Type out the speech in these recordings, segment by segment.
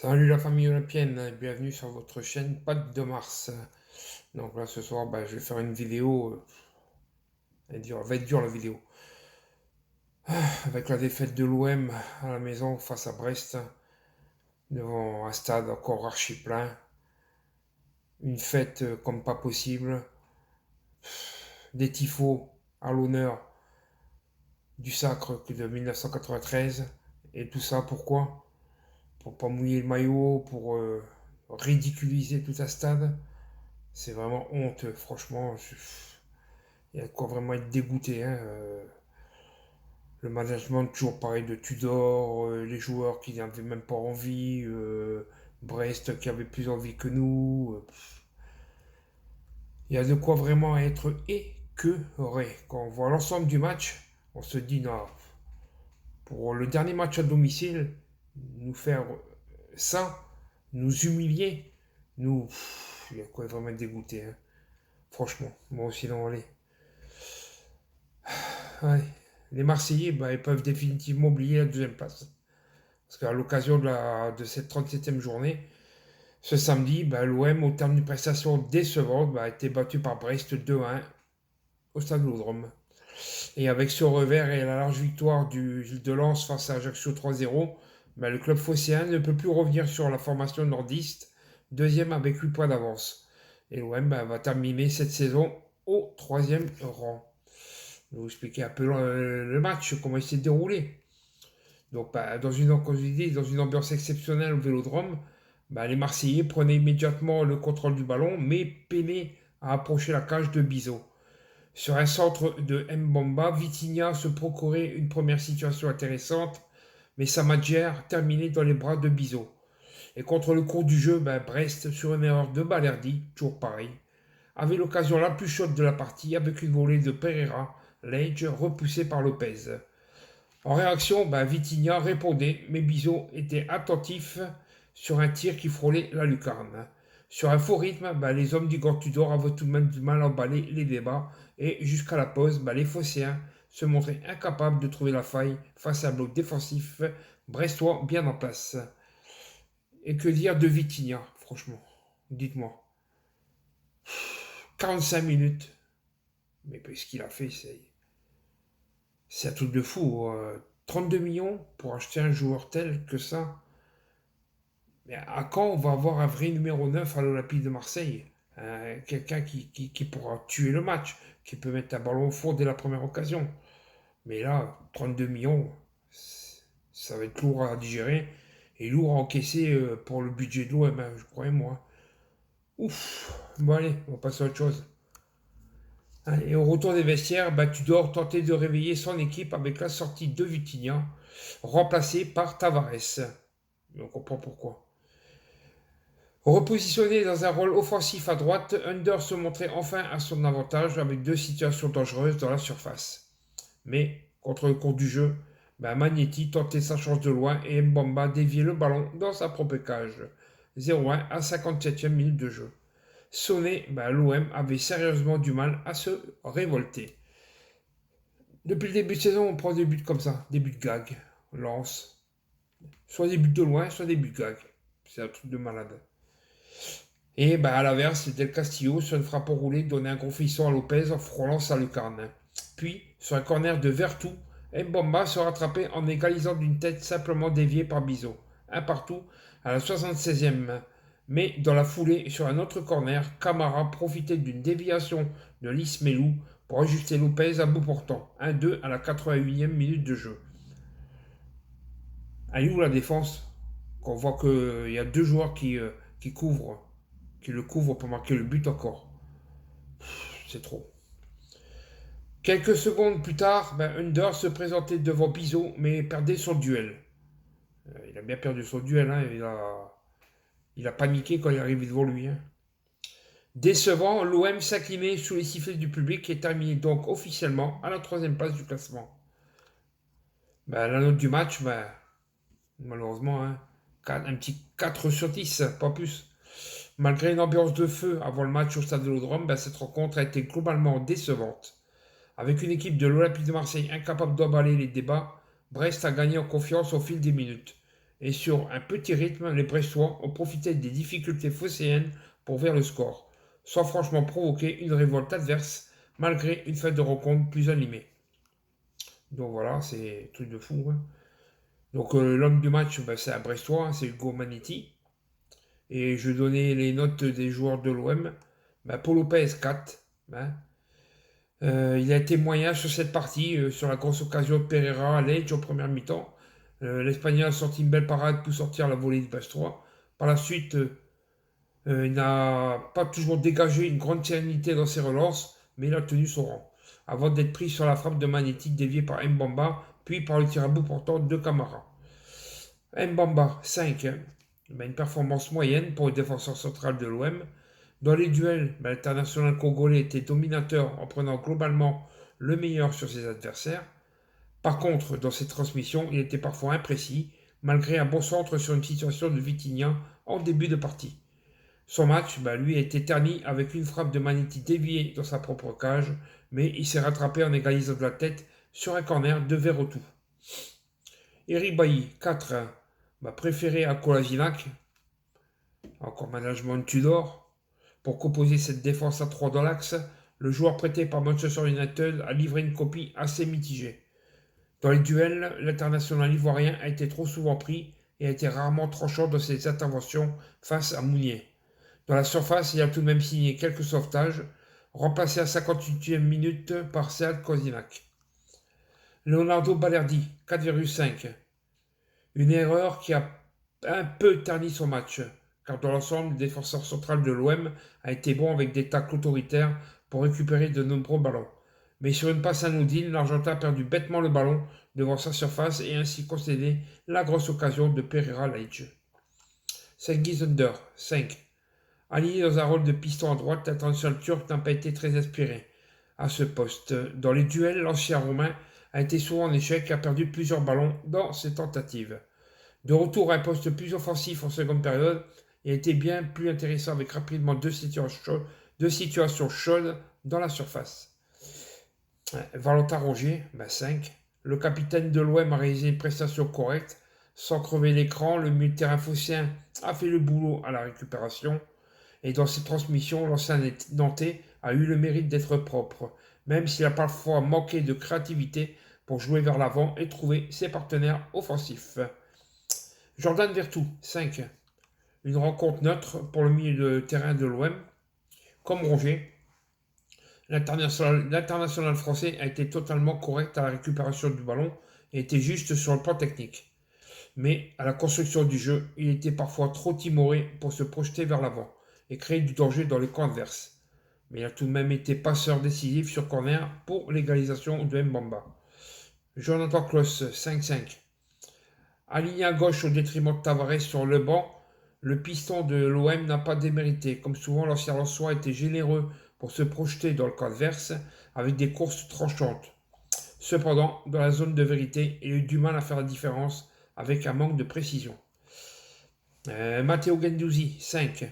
Salut la famille olympienne, bienvenue sur votre chaîne Patte de Mars. Donc là ce soir je vais faire une vidéo, va être dur la vidéo. Avec la défaite de l'OM à la maison face à Brest, devant un stade encore archi plein, une fête comme pas possible, des tifos à l'honneur du sacre de 1993, et tout ça pourquoi? Pour pas mouiller le maillot, pour ridiculiser tout un stade. C'est vraiment honte, franchement. Il y a de quoi vraiment être dégoûté. Hein. Le management, toujours pareil de Tudor, les joueurs qui n'avaient même pas envie, Brest qui avait plus envie que nous. Il y a de quoi vraiment être écœuré. Quand on voit l'ensemble du match, on se dit non, pour le dernier match à domicile, nous faire ça, nous humilier, nous, il y a de quoi vraiment être dégoûté. Hein. Franchement, moi aussi, non, allez. Ouais. Les Marseillais, ils peuvent définitivement oublier la deuxième place. Parce qu'à l'occasion de cette 37e journée, ce samedi, l'OM, au terme d'une prestation décevante, a été battu par Brest 2-1 au Stade Vélodrome. Et avec ce revers et la large victoire de Lens face à Ajaccio 3-0, le club phocéen ne peut plus revenir sur la formation nordiste, deuxième avec 8 points d'avance. Et l'OM va terminer cette saison au troisième rang. Je vais vous expliquer un peu le match, comment il s'est déroulé. Donc, comme je dis, dans une ambiance exceptionnelle au Vélodrome, les Marseillais prenaient immédiatement le contrôle du ballon, mais peinaient à approcher la cage de Bizot. Sur un centre de Mbamba, Vitinha se procurait une première situation intéressante, mais Samadjer terminait dans les bras de Bizot. Et contre le cours du jeu, Brest, sur une erreur de Balerdi, toujours pareil, avait l'occasion la plus chaude de la partie avec une volée de Pereira, Lage repoussé par Lopez. En réaction, Vitinha répondait, mais Bizot était attentif sur un tir qui frôlait la lucarne. Sur un faux rythme, les hommes du Gant Tudor avaient tout de même du mal à emballer les débats et jusqu'à la pause, les Phocéens se montraient incapables de trouver la faille face à un bloc défensif brestois bien en place. Et que dire de Vitinha, franchement? Dites-moi. 45 minutes. Mais ce qu'il a fait, c'est un truc de fou. 32 millions pour acheter un joueur tel que ça. Mais à quand on va avoir un vrai numéro 9 à l'Olympique de Marseille? Quelqu'un qui pourra tuer le match, qui peut mettre un ballon au four dès la première occasion. Mais là, 32 millions, ça va être lourd à digérer et lourd à encaisser pour le budget de l'OM, je crois, moi. Ouf. Bon allez, on va passer à autre chose. Et au retour des vestiaires, Tudor tentait de réveiller son équipe avec la sortie de Vitinha, remplacé par Tavares. On comprend pourquoi. Repositionné dans un rôle offensif à droite, Under se montrait enfin à son avantage avec deux situations dangereuses dans la surface. Mais, contre le cours du jeu, Magnetti tentait sa chance de loin et Mbamba déviait le ballon dans sa propre cage. 0-1 à 57e minute de jeu. Sonné, l'OM avait sérieusement du mal à se révolter. Depuis le début de saison, on prend des buts comme ça, des buts de gag. On lance. Soit des buts de loin, soit des buts de gag. C'est un truc de malade. Et à l'inverse, Del Castillo, sur une frappe enroulée, donnait un gros frisson à Lopez en frôlant sa lucarne. Puis, sur un corner de Vertou, Mbamba se rattrapait en égalisant d'une tête simplement déviée par Bizot. Un partout à la 76e. Mais dans la foulée, sur un autre corner, Camara profitait d'une déviation de Lismelou pour ajuster Lopez à bout portant. 1-2 à la 88e minute de jeu. Elle est où la défense? Qu'on voit qu'il y a deux joueurs qui couvrent, qui le couvrent pour marquer le but encore. C'est trop. Quelques secondes plus tard, Under se présentait devant Bizot, mais perdait son duel. Il a bien perdu son duel, hein, il a paniqué quand il est arrivé devant lui. Hein. Décevant, l'OM s'inclinait sous les sifflets du public et terminait donc officiellement à la troisième place du classement. La note du match, malheureusement, hein, un petit 4 sur 10, pas plus. Malgré une ambiance de feu avant le match au Stade Vélodrome, cette rencontre a été globalement décevante. Avec une équipe de l'Olympique de Marseille incapable d'emballer les débats, Brest a gagné en confiance au fil des minutes. Et sur un petit rythme, les Brestois ont profité des difficultés phocéennes pour ouvrir le score, sans franchement provoquer une révolte adverse, malgré une fin de rencontre plus animée. Donc voilà, c'est un truc de fou, hein. Donc l'homme du match, ben, c'est un Brestois, hein, c'est Hugo Manetti. Et je donnais les notes des joueurs de l'OM. Ben, Paul Lopez 4. Hein. Il a été moyen sur cette partie, sur la grosse occasion de Pereira à l'Edge en première mi-temps. L'Espagnol a sorti une belle parade pour sortir la volée de Brestois. Par la suite, il n'a pas toujours dégagé une grande sérénité dans ses relances, mais il a tenu son rang. Avant d'être pris sur la frappe de Manetti déviée par Mbamba, puis par le tir à bout portant de Camara. Mbamba, 5. Une performance moyenne pour le défenseur central de l'OM. Dans les duels, l'international congolais était dominateur en prenant globalement le meilleur sur ses adversaires. Par contre, dans ses transmissions, il était parfois imprécis, malgré un bon centre sur une situation de Vitinha en début de partie. Son match, lui, a été terni avec une frappe de Manetti déviée dans sa propre cage, mais il s'est rattrapé en égalisant de la tête sur un corner de Verretou. Eric Bailly, 4. Préféré à Kolasinac, encore management Tudor. Pour composer cette défense à 3 dans l'axe, le joueur prêté par Manchester United a livré une copie assez mitigée. Dans les duels, l'international ivoirien a été trop souvent pris et a été rarement tranchant dans ses interventions face à Mounier. Dans la surface, il a tout de même signé quelques sauvetages, remplacé à 58e minute par Sead Kolasinac. Leonardo Balerdi, 4,5. Une erreur qui a un peu terni son match, car dans l'ensemble, le défenseur central de l'OM a été bon avec des tacles autoritaires pour récupérer de nombreux ballons. Mais sur une passe anodine, l'Argentin a perdu bêtement le ballon devant sa surface et ainsi concédé la grosse occasion de Pereira Leitch. Sengizunder, 5. Aligné dans un rôle de piston à droite, l'international turc n'a pas été très inspiré à ce poste. Dans les duels, l'ancien Romain a été souvent en échec et a perdu plusieurs ballons dans ses tentatives. De retour à un poste plus offensif en seconde période, il a été bien plus intéressant avec rapidement deux situations chaudes dans la surface. Valentin Rongier, 5. Le capitaine de l'OM a réalisé une prestation correcte. Sans crever l'écran, le milieu de terrain phocéen a fait le boulot à la récupération. Et dans ses transmissions, l'ancien Nantais a eu le mérite d'être propre, même s'il a parfois manqué de créativité pour jouer vers l'avant et trouver ses partenaires offensifs. Jordan Vertou, 5. Une rencontre neutre pour le milieu de terrain de l'OM. Comme Rongier, l'international français a été totalement correct à la récupération du ballon et était juste sur le plan technique. Mais à la construction du jeu, il était parfois trop timoré pour se projeter vers l'avant et créer du danger dans les camps adverses. Mais il a tout de même été passeur décisif sur corner pour l'égalisation de Mbamba. Jonathan Klaus, 5-5. Aligné à gauche au détriment de Tavares sur le banc, le piston de l'OM n'a pas démérité. Comme souvent, l'ancien Lensois était généreux pour se projeter dans le camp adverse avec des courses tranchantes. Cependant, dans la zone de vérité, il a eu du mal à faire la différence avec un manque de précision. Matteo Guendouzi, 5.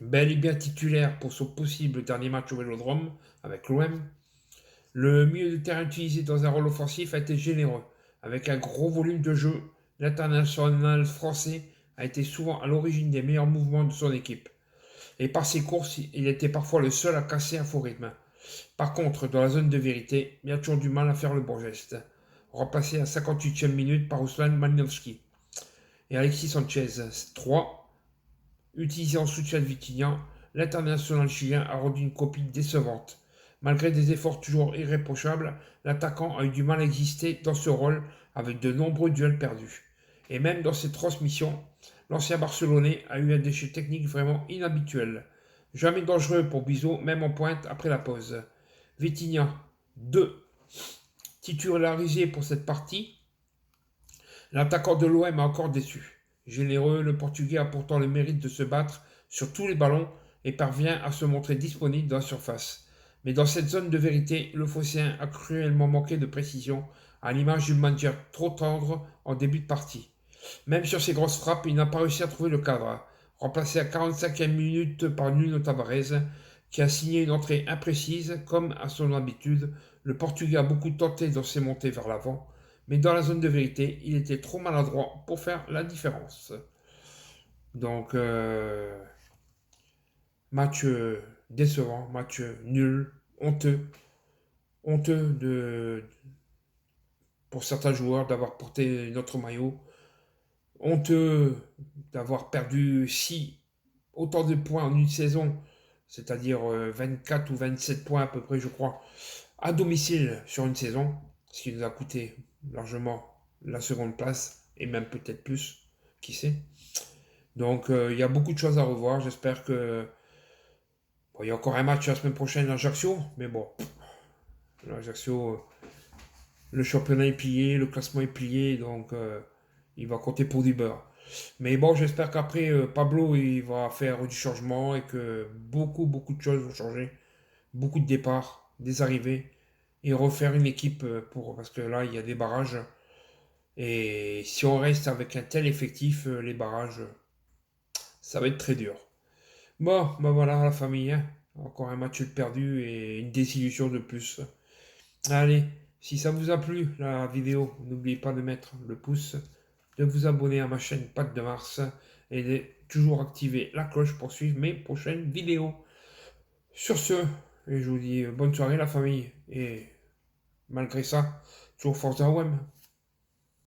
Bel et bien titulaire pour son possible dernier match au Vélodrome avec l'OM. Le milieu de terrain utilisé dans un rôle offensif a été généreux. Avec un gros volume de jeu, l'international français a été souvent à l'origine des meilleurs mouvements de son équipe. Et par ses courses, il était parfois le seul à casser un faux rythme. Par contre, dans la zone de vérité, il a toujours du mal à faire le bon geste. Remplacé à 58e minute par Ousmane Malinowski. Et Alexis Sanchez, 3. Utilisé en soutien de Vitinha, l'international chilien a rendu une copie décevante. Malgré des efforts toujours irréprochables, l'attaquant a eu du mal à exister dans ce rôle avec de nombreux duels perdus. Et même dans ses transmissions, l'ancien Barcelonais a eu un déchet technique vraiment inhabituel. Jamais dangereux pour Bizot, même en pointe après la pause. Vitinha, 2. Titularisé pour cette partie, l'attaquant de l'OM a encore déçu. Généreux, le Portugais a pourtant le mérite de se battre sur tous les ballons et parvient à se montrer disponible dans la surface. Mais dans cette zone de vérité, le Phocéen a cruellement manqué de précision, à l'image d'une manière trop tendre en début de partie. Même sur ses grosses frappes, il n'a pas réussi à trouver le cadre. Remplacé à 45e minute par Nuno Tavares, qui a signé une entrée imprécise, comme à son habitude, le Portugais a beaucoup tenté dans ses montées vers l'avant, Mais dans la zone de vérité, il était trop maladroit pour faire la différence. Donc, match décevant, match nul, honteux. Honteux pour certains joueurs d'avoir porté notre maillot. Honteux d'avoir perdu autant de points en une saison, c'est-à-dire 24 ou 27 points à peu près, je crois, à domicile sur une saison, ce qui nous a coûté largement la seconde place, et même peut-être plus, qui sait. Donc il y a beaucoup de choses à revoir, j'espère que... Bon, il y a encore un match la semaine prochaine à Ajaccio, mais bon, Ajaccio, le championnat est plié, le classement est plié, donc il va compter pour du beurre. Mais bon, j'espère qu'après, Pablo, il va faire du changement et que beaucoup de choses vont changer. Beaucoup de départs, des arrivées, et refaire une équipe parce que là, il y a des barrages. Et si on reste avec un tel effectif, les barrages, ça va être très dur. Bon, ben voilà, la famille, hein. Encore un match perdu et une désillusion de plus. Allez, si ça vous a plu, la vidéo, n'oubliez pas de mettre le pouce, de vous abonner à ma chaîne Patte de Mars et de toujours activer la cloche pour suivre mes prochaines vidéos. Sur ce, je vous dis bonne soirée la famille et malgré ça, toujours force à OM.